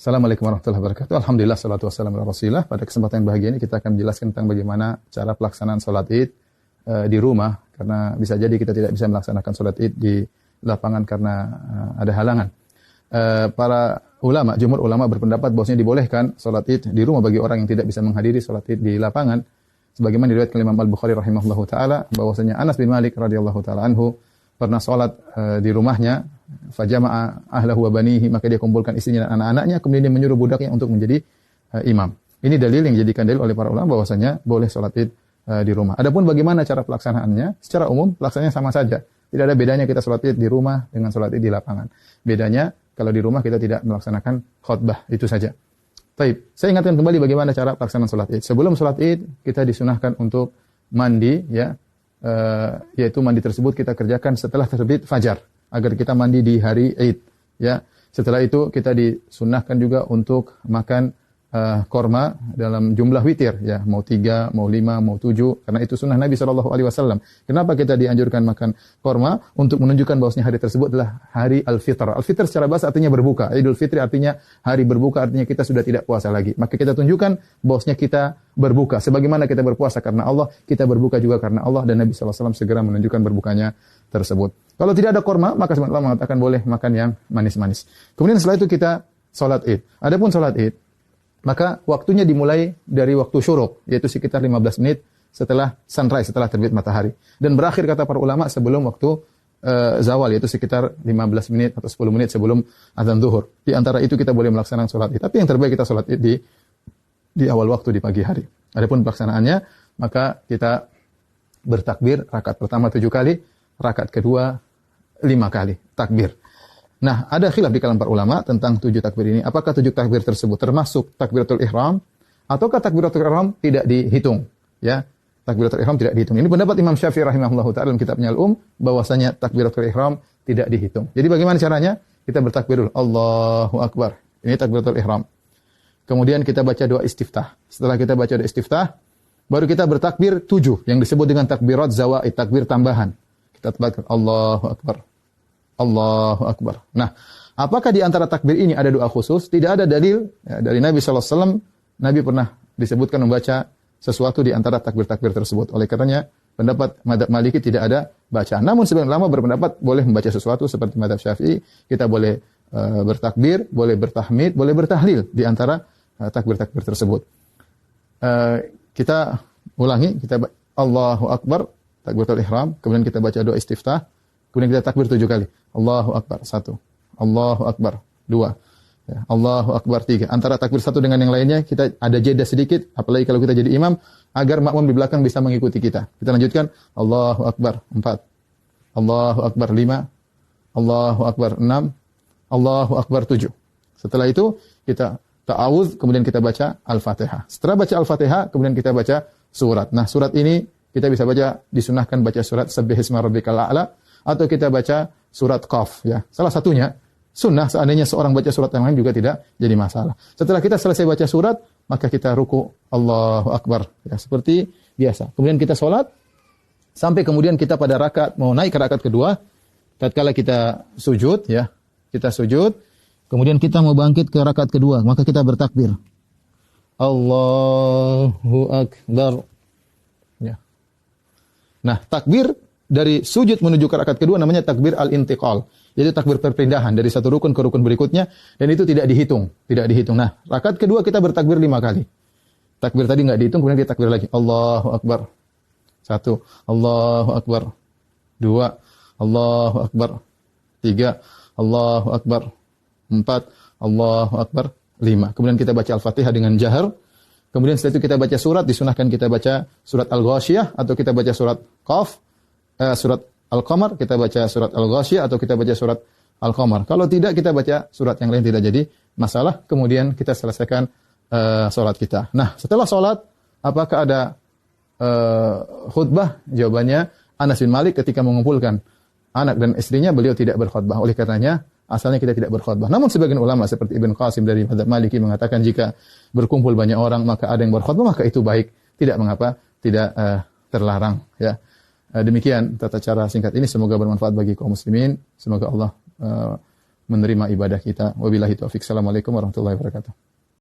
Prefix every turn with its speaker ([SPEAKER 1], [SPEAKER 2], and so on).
[SPEAKER 1] Assalamualaikum warahmatullahi wabarakatuh. Alhamdulillah, salatu wassalamu ala rasulillah. Pada kesempatan yang bahagia ini kita akan menjelaskan tentang bagaimana cara pelaksanaan sholat id di rumah. Karena bisa jadi kita tidak bisa melaksanakan sholat id di lapangan karena ada halangan. Para ulama, jumhur ulama berpendapat bahwasanya dibolehkan sholat id di rumah bagi orang yang tidak bisa menghadiri sholat id di lapangan. Sebagaimana diriwayatkan Imam Al-Bukhari rahimahullahu taala bahwasanya Anas bin Malik radhiyallahu taala anhu pernah sholat di rumahnya, fajama'a ahlahu wa banihi, maka dia kumpulkan istrinya dan anak-anaknya, kemudian dia menyuruh budaknya untuk menjadi imam. Ini dalil yang dijadikan dalil oleh para ulama bahwasanya boleh sholat id di rumah. Adapun bagaimana cara pelaksanaannya, secara umum pelaksanaannya sama saja. Tidak ada bedanya kita sholat id di rumah dengan sholat id di lapangan. Bedanya kalau di rumah kita tidak melaksanakan khutbah, itu saja. Baik, saya ingatkan kembali bagaimana cara pelaksanaan sholat id. Sebelum sholat id kita disunahkan untuk mandi, ya, yaitu mandi tersebut kita kerjakan setelah terbit fajar agar kita mandi di hari Id, ya. Setelah itu kita disunnahkan juga untuk makan korma dalam jumlah witir, ya, mau 3, mau 5, mau 7, karena itu sunnah Nabi SAW. Kenapa kita dianjurkan makan korma? Untuk menunjukkan bahwasanya hari tersebut adalah hari Al-Fitr. Al-Fitr secara bahasa artinya berbuka. Idul Fitri artinya hari berbuka, artinya kita sudah tidak puasa lagi. Maka kita tunjukkan bahwasanya kita berbuka. Sebagaimana kita berpuasa karena Allah, kita berbuka juga karena Allah, dan Nabi SAW segera menunjukkan berbukanya tersebut. Kalau tidak ada korma, maka sebenarnya Allah mengatakan boleh makan yang manis-manis. Kemudian setelah itu kita sholat id. Adapun sholat id, maka waktunya dimulai dari waktu syuruk, yaitu sekitar 15 menit setelah sunrise, setelah terbit matahari. Dan berakhir kata para ulama sebelum waktu zawal, yaitu sekitar 15 menit atau 10 menit sebelum azan zuhur. Di antara itu kita boleh melaksanakan sholat id. Tapi yang terbaik kita sholat id di awal waktu, di pagi hari. Adapun pelaksanaannya, maka kita bertakbir, rakaat pertama 7 kali, rakaat kedua 5 kali takbir. Nah, ada khilaf di kalangan para ulama tentang 7 takbir ini. Apakah 7 takbir tersebut termasuk takbiratul ihram ataukah takbiratul ihram tidak dihitung? Ya, takbiratul ihram tidak dihitung. Ini pendapat Imam Syafi'i rahimahullahu taala dalam kitabnya Al-Um, bahwasanya takbiratul ihram tidak dihitung. Jadi bagaimana caranya? Kita bertakbir dulu, Allahu Akbar. Ini takbiratul ihram. Kemudian kita baca doa istiftah. Setelah kita baca doa istiftah, baru kita bertakbir 7 yang disebut dengan takbirat zawaid, takbir tambahan. Kita takbir Allahu Akbar. Allahu Akbar. Nah, apakah di antara takbir ini ada doa khusus? Tidak ada dalil ya, dari Nabi SAW. Nabi pernah disebutkan membaca sesuatu di antara takbir-takbir tersebut. Oleh karenanya, pendapat mazhab Maliki tidak ada bacaan. Namun sebagian ulama berpendapat boleh membaca sesuatu seperti mazhab Syafi'i. Kita boleh bertakbir, boleh bertahmid, boleh bertahlil di antara takbir-takbir tersebut. Kita ulangi, kita Allahu Akbar, takbiratul ihram, kemudian kita baca doa istiftah. Kemudian kita takbir 7 kali. Allahu Akbar 1. Allahu Akbar 2. Ya, Allahu Akbar 3. Antara takbir satu dengan yang lainnya kita ada jeda sedikit, apalagi kalau kita jadi imam, agar makmum di belakang bisa mengikuti kita. Kita lanjutkan. Allahu Akbar 4. Allahu Akbar 5. Allahu Akbar 6. Allahu Akbar 7. Setelah itu kita ta'awudz, kemudian kita baca Al-Fatihah. Setelah baca Al-Fatihah, kemudian kita baca surat. Nah, surat ini kita bisa baca, disunahkan baca surat Sabbihisma Rabbikal A'la, atau kita baca surat Qaf, ya. Salah satunya sunnah, seandainya seorang baca surat yang lain juga tidak jadi masalah. Setelah kita selesai baca surat, maka kita ruku, Allahu Akbar, ya, seperti biasa. Kemudian kita sholat sampai kemudian kita pada rakaat mau naik ke rakaat kedua, tatkala kita sujud, ya. Kita sujud, kemudian kita mau bangkit ke rakaat kedua, maka kita bertakbir. Allahu Akbar. Ya. Nah, takbir dari sujud menuju ke rakaat kedua namanya takbir al-intiqal. Jadi takbir perpindahan dari satu rukun ke rukun berikutnya, dan itu tidak dihitung, tidak dihitung. Nah, rakaat kedua kita bertakbir 5 kali. Takbir tadi enggak dihitung, kemudian kita takbir lagi. Allahu Akbar. 1, Allahu Akbar. 2, Allahu Akbar. 3, Allahu Akbar. 4, Allahu Akbar. 5. Kemudian kita baca Al-Fatihah dengan jahar. Kemudian setelah itu kita baca surat, disunahkan kita baca surat Al-Ghasyiyah atau kita baca surat Qaf. Surat Al-Qamar, kita baca surat Al-Ghasyiyah atau kita baca surat Al-Qamar. Kalau tidak, kita baca surat yang lain, tidak jadi masalah. Kemudian kita selesaikan sholat kita. Nah, setelah sholat, apakah ada khutbah? Jawabannya, Anas bin Malik ketika mengumpulkan anak dan istrinya, beliau tidak berkhutbah. Oleh karenanya, asalnya kita tidak berkhutbah. Namun sebagian ulama seperti Ibn Qasim dari mazhab Maliki mengatakan jika berkumpul banyak orang, maka ada yang berkhutbah, maka itu baik. Tidak mengapa, tidak terlarang, ya. Demikian tata cara singkat ini, semoga bermanfaat bagi kaum muslimin. Semoga Allah menerima ibadah kita. Wabillahi taufik. Assalamualaikum warahmatullahi wabarakatuh.